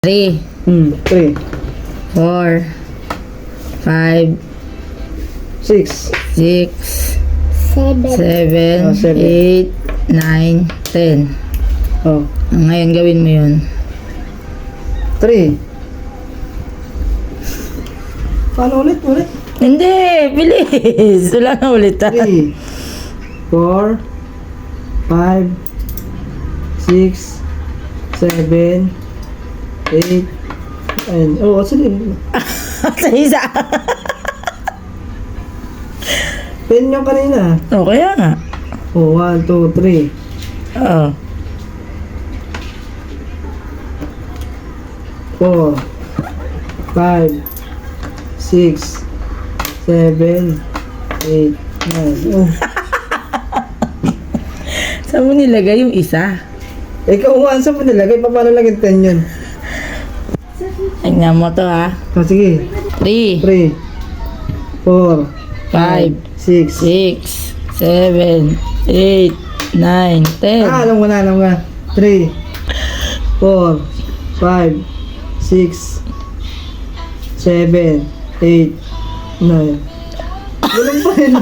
3, 3, 4, 5, 6, 6, 7, 7. 8, 9, 10. oh, Ngayon gawin mo yun. 3. Paano ulit? Hindi, bilis. Wala na ulit. 3, 4, 5, 6, 7, 8, and sige. Sa isa. Pen yung kanina. O, kaya nga. 1, 2, 3. Oo. 4, 5, 6, 7, 8, 9. Oh. Saan mo nilagay yung isa? Ikaw, saan mo nilagay? Paano laging 10 yun? Tingnan mo to ha. Sige. 3, 3, 4, 5, 6. 6, 7, 8, 9, 10. Alam mo na. 3, 4, 5, 6, 7, 8, 9. Ganun pa rin.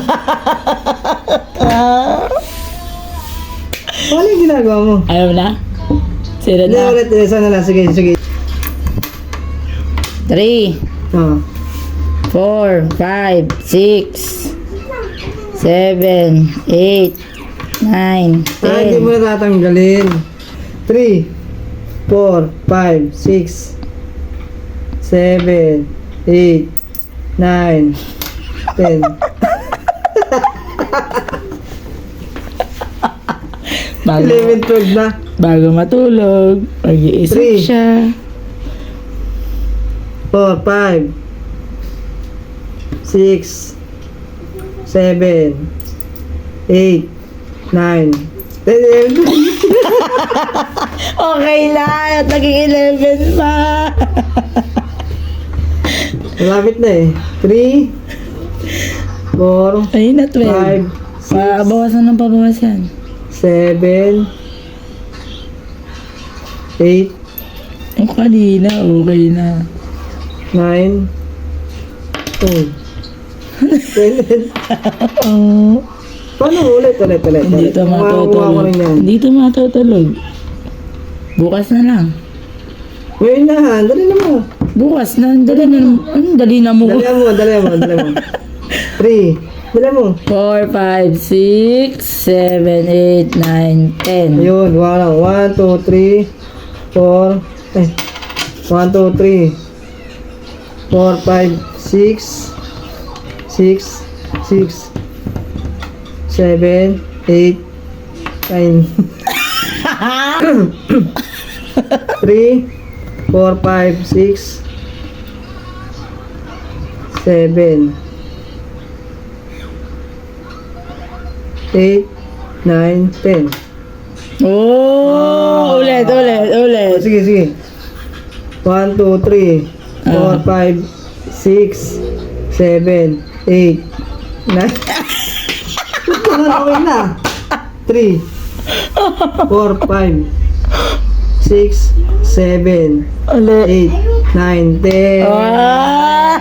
Paano yung ginagawa mo? Ayaw na? Sira Hindi, na. ulit. Isa na lang. Sige. 3, Oh. 4, 5, 6, 7, 8, 9, Hindi mo 10. na tatanggalin. 3, 4, 5, 6, 7, 8, 9, 10. Bago, 11, 12 na. bago matulog, mag-iisip 3. siya. 4, 5, 6, 7, 8, 9, 10, 11. Okay na, at naging 11 pa. Malapit na eh. 3, 4, Ayun na, 12. 5, Pabawasan ng pabawasan. 7, 8, Yung kanina, okay na. 9, 10. 10. Oh, Paano ulit? hindi ito Makuha ko matutulog. rin yan. Hindi ito matutulog. Bukas na lang. Ngayon na, dali na mo. Bukas na, dali na. Dali na mo. Dali mo. 3, dali mo. 4, 5, 6, 7, 8, 9, 10. Ayun, 1, 2, 3, 4, 1, 2, 3, 4, 5, 6, 7, 8, 9. 3, 4, 5, 6, 7, 8, 9, 10. Oh, ulit. Sige. 1, 2, 3, 4, 5, 6, 7, 8, 9. Okay na. 3, 4, 5, 6, 7, Ulit. 8, 9, 10. Ah!